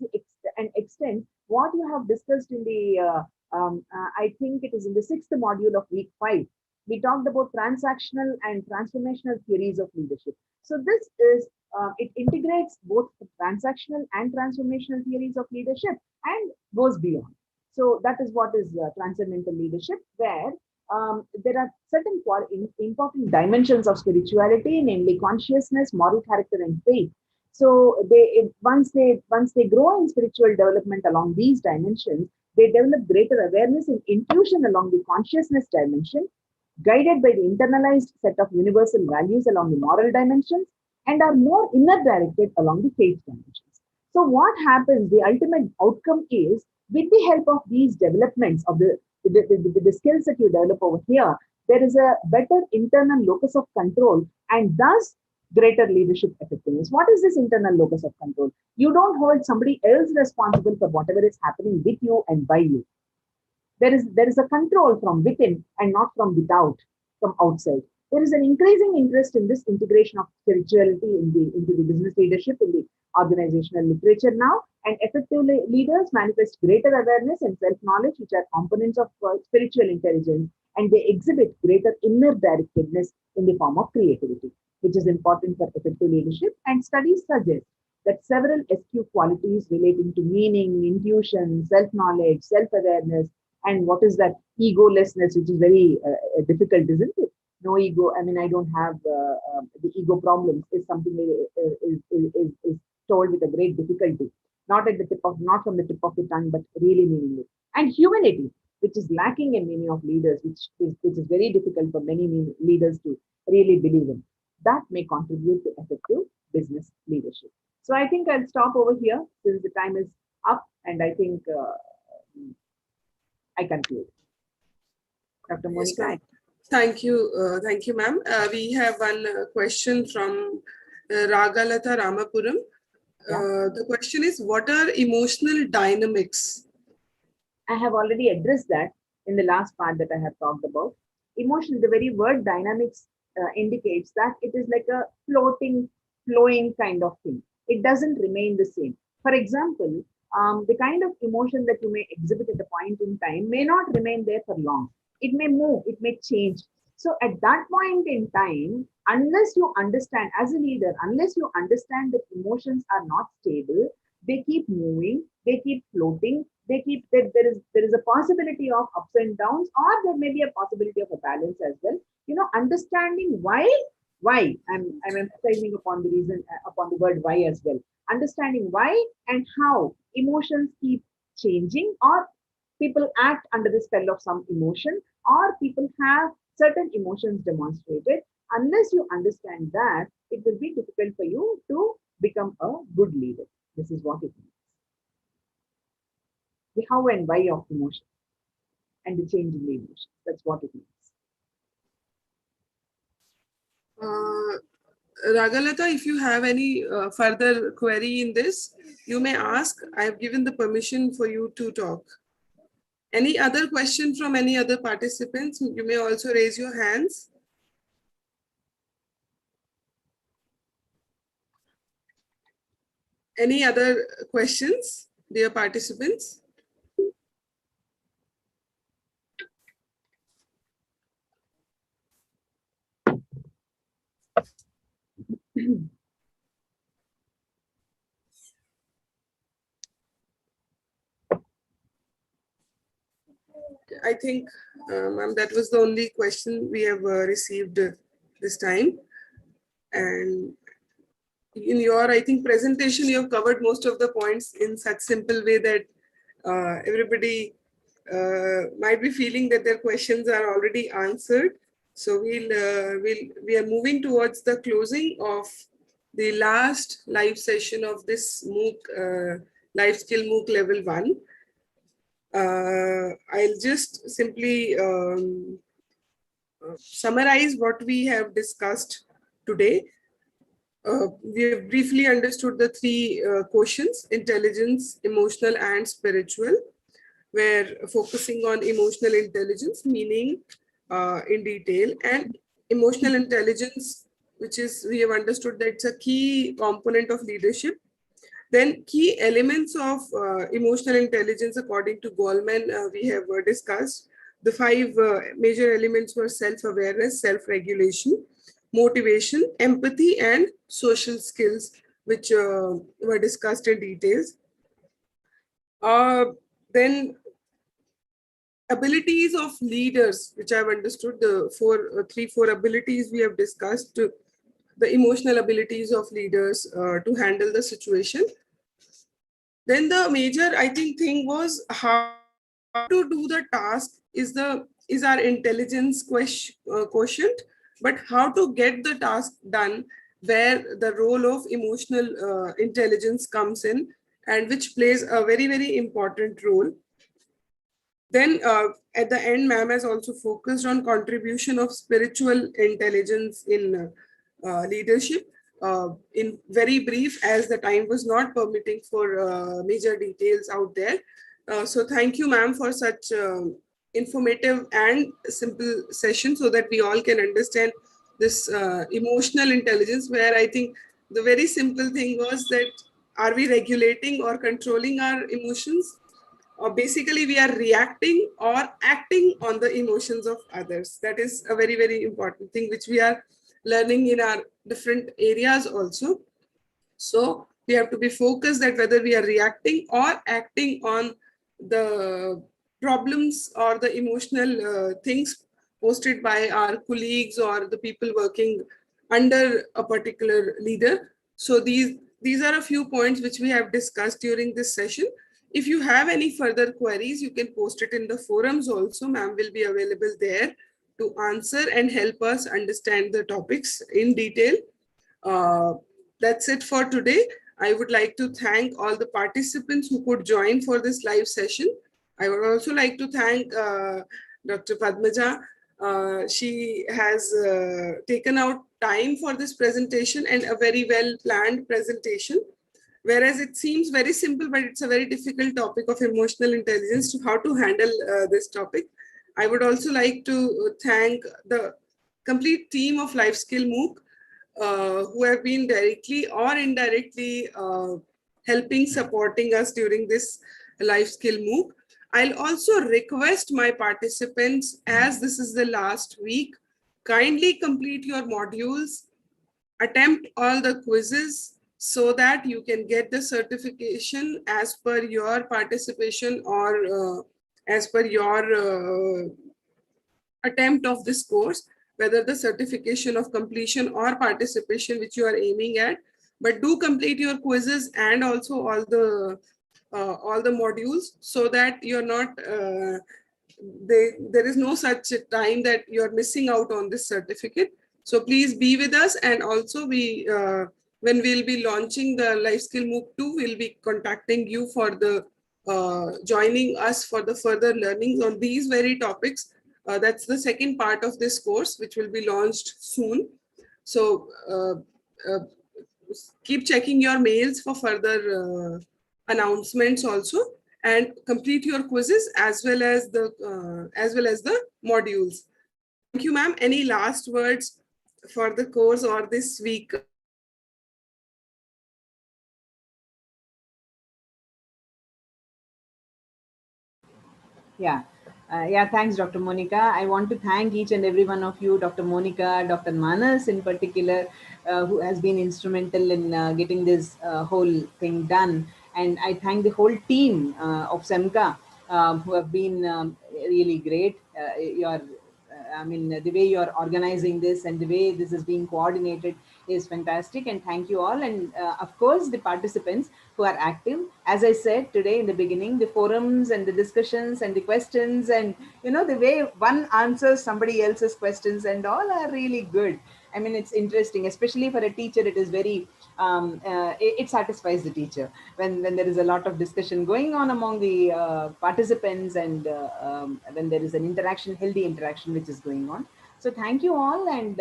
and extends what you have discussed in the, I think it is in the 6th module of week 5. We talked about transactional and transformational theories of leadership. So this is, it integrates both transactional and transformational theories of leadership and goes beyond. So that is what is transcendental leadership, where there are certain important dimensions of spirituality, namely consciousness, moral character, and faith. So once they grow in spiritual development along these dimensions, they develop greater awareness and intuition along the consciousness dimension, guided by the internalized set of universal values along the moral dimensions, and are more inner directed along the faith dimensions. So what happens, the ultimate outcome is With the help of these developments of the skills that you develop over here, there is a better internal locus of control and thus greater leadership effectiveness. What is this internal locus of control? You don't hold somebody else responsible for whatever is happening with you and by you. There is a control from within and not from without, from outside. There is an increasing interest in this integration of spirituality into the business leadership in the organizational literature now, and effective leaders manifest greater awareness and self-knowledge, which are components of spiritual intelligence, and they exhibit greater inner directedness in the form of creativity, which is important for effective leadership. And studies suggest that several SQ qualities relating to meaning, intuition, self-knowledge, self-awareness, and what is that egolessness, which is very difficult, isn't it? No ego. I mean, I don't have the ego problems. Is something is told with a great difficulty, not from the tip of the tongue, but really meaningless. And humanity, which is lacking in many of leaders, which is very difficult for many leaders to really believe in. That may contribute to effective business leadership. So I think I'll stop over here since the time is up, and I think I conclude. Dr. Monica. Yes, thank you, ma'am. We have one question from Ragalata Ramapuram. The question is, what are emotional dynamics? I have already addressed that in the last part that I have talked about. Emotion, the very word dynamics indicates that it is like a flowing kind of thing. It doesn't remain the same. For example, the kind of emotion that you may exhibit at a point in time may not remain there for long. It may move, it may change. So at that point in time, unless you understand, as a leader, unless you understand that emotions are not stable, they keep moving, they keep floating, there is a possibility of ups and downs, or there may be a possibility of a balance as well. Understanding why I'm emphasizing upon the reason, upon the word why as well. Understanding why and how emotions keep changing, or people act under the spell of some emotion, or people have certain emotions demonstrated. Unless you understand that, it will be difficult for you to become a good leader. This is what it means. The how and why of emotion and the change in the emotion. That's what it means. Ragalata, if you have any further query in this, you may ask. I have given the permission for you to talk. Any other question from any other participants? You may also raise your hands. Any other questions, dear participants? I think, ma'am, that was the only question we have received this time. And in your, I think, presentation, you have covered most of the points in such simple way that everybody might be feeling that their questions are already answered. So we are moving towards the closing of the last live session of this MOOC, Life Skill MOOC Level 1. I'll just simply summarize what we have discussed today. We have briefly understood the three quotients: intelligence, emotional, and spiritual. We're focusing on emotional intelligence, meaning in detail, and emotional intelligence, which is, we have understood that it's a key component of leadership. Then key elements of emotional intelligence, according to Goldman, we have discussed. The five major elements were self-awareness, self-regulation, motivation, empathy, and social skills, which were discussed in details. Then abilities of leaders, which I've understood, the four abilities we have discussed, the emotional abilities of leaders to handle the situation. Then the major, I think, thing was how to do the task is our intelligence quotient, but how to get the task done, where the role of emotional intelligence comes in, and which plays a very, very important role. Then at the end, ma'am has also focused on contribution of spiritual intelligence in leadership. In very brief, as the time was not permitting for major details out there. So thank you, ma'am, for such informative and simple session so that we all can understand this emotional intelligence, where I think the very simple thing was that are we regulating or controlling our emotions? Or basically we are reacting or acting on the emotions of others. That is a very, very important thing which we are learning in our different areas also. So we have to be focused that whether we are reacting or acting on the problems or the emotional things posted by our colleagues or the people working under a particular leader. So these are a few points which we have discussed during this session. If you have any further queries, you can post it in the forums also. Ma'am will be available there to answer and help us understand the topics in detail. That's it for today. I would like to thank all the participants who could join for this live session. I would also like to thank Dr. Padmaja. She has taken out time for this presentation and a very well planned presentation. Whereas it seems very simple, but it's a very difficult topic of emotional intelligence, to how to handle this topic. I would also like to thank the complete team of Life Skill MOOC who have been directly or indirectly helping, supporting us during this Life Skill MOOC. I'll also request my participants, as this is the last week, kindly complete your modules, attempt all the quizzes, so that you can get the certification as per your participation or as per your attempt of this course, whether the certification of completion or participation which you are aiming at. But do complete your quizzes and also all the modules, so that you're not there is no such time that you're missing out on this certificate. So please be with us, and also we when we'll be launching the Life Skill MOOC 2, we'll be contacting you for the joining us for the further learnings on these very topics. That's the second part of this course, which will be launched soon. So keep checking your mails for further announcements also, and complete your quizzes as well as the modules. Thank you, ma'am. Any last words for the course or this week? Yeah. Yeah, thanks, Dr. Monica. I want to thank each and every one of you, Dr. Monica, Dr. Manas in particular, who has been instrumental in getting this whole thing done. And I thank the whole team of SEMCA, who have been really great. I mean, the way you're organizing this and the way this is being coordinated is fantastic. And thank you all. And of course, the participants who are active. As I said today in the beginning, the forums and the discussions and the questions, and the way one answers somebody else's questions and all are really good. I mean, it's interesting, especially for a teacher. It is very it satisfies the teacher when there is a lot of discussion going on among the participants, and when there is an interaction, healthy interaction, which is going on. So thank you all. And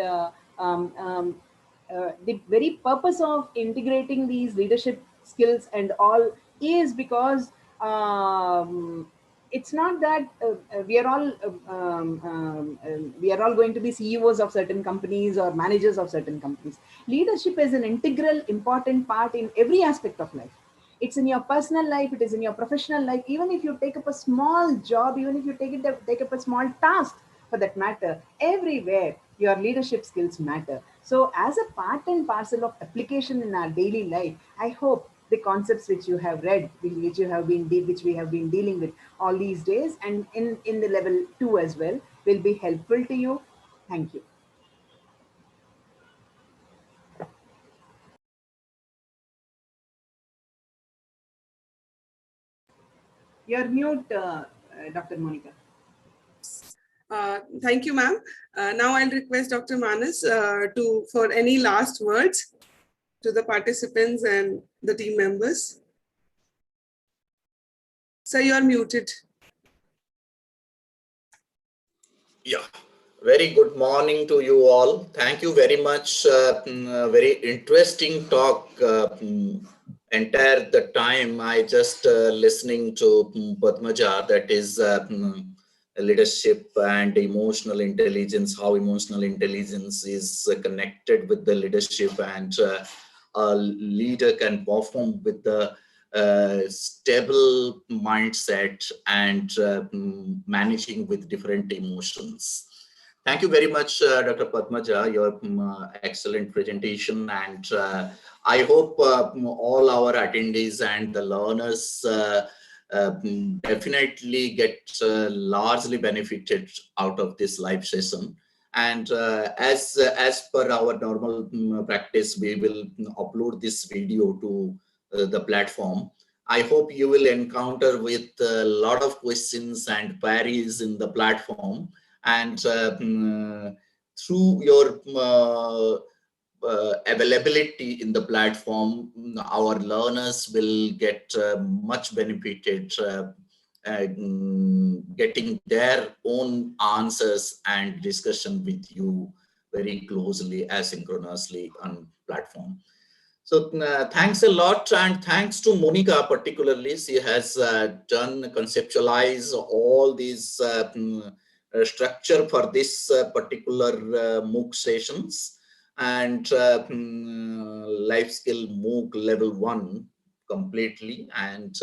the very purpose of integrating these leadership skills and all is because it's not that we are all going to be CEOs of certain companies or managers of certain companies. Leadership is an integral, important part in every aspect of life. It's in your personal life, it is in your professional life. Even if you take up a small job, even if you take up a small task, for that matter, everywhere your leadership skills matter. So as a part and parcel of application in our daily life, I hope the concepts which you have read, which we have been dealing with all these days, and in the level 2 as well, will be helpful to you. Thank you. You're mute, Dr. Monica. Thank you, ma'am. Now I'll request Dr. Manas for any last words to the participants and the team members. Sir, you are muted. Yeah, very good morning to you all. Thank you very much. Very interesting talk. Entire the time I just listening to Padmaja, that is leadership and emotional intelligence, how emotional intelligence is connected with the leadership, and a leader can perform with the stable mindset and managing with different emotions. Thank you very much, Dr. Padmaja, your excellent presentation. And I hope all our attendees and the learners definitely get largely benefited out of this live session. And as per our normal practice, we will upload this video to the platform. I hope you will encounter with a lot of questions and queries in the platform, and through your availability in the platform, our learners will get much benefited, getting their own answers and discussion with you very closely, asynchronously on platform. So thanks a lot, and thanks to Monica particularly. She has done conceptualize all these structure for this particular MOOC sessions, and life skill MOOC level 1 completely. And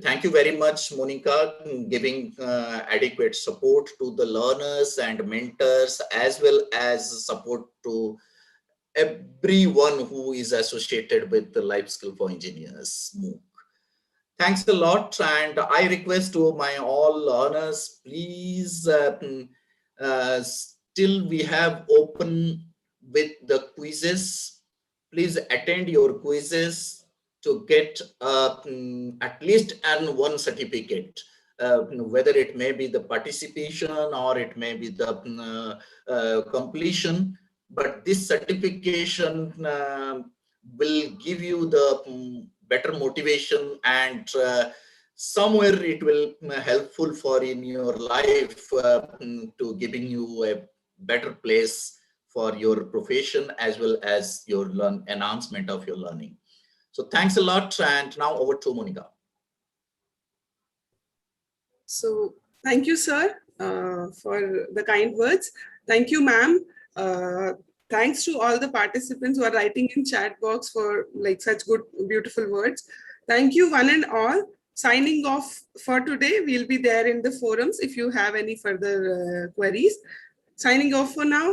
thank you very much, Monica, giving adequate support to the learners and mentors, as well as support to everyone who is associated with the Life Skill for Engineers MOOC. Thanks a lot, and I request to my all learners, please, still we have open with the quizzes. Please attend your quizzes to get at least one certificate, whether it may be the participation or it may be the completion. But this certification will give you the better motivation, and somewhere it will helpful for in your life to giving you a better place for your profession as well as your enhancement of your learning. So thanks a lot, and now over to Monica. So thank you, sir, for the kind words. Thank you, ma'am. Thanks to all the participants who are writing in chat box for like such good, beautiful words. Thank you, one and all. Signing off for today. We'll be there in the forums if you have any further queries. Signing off for now.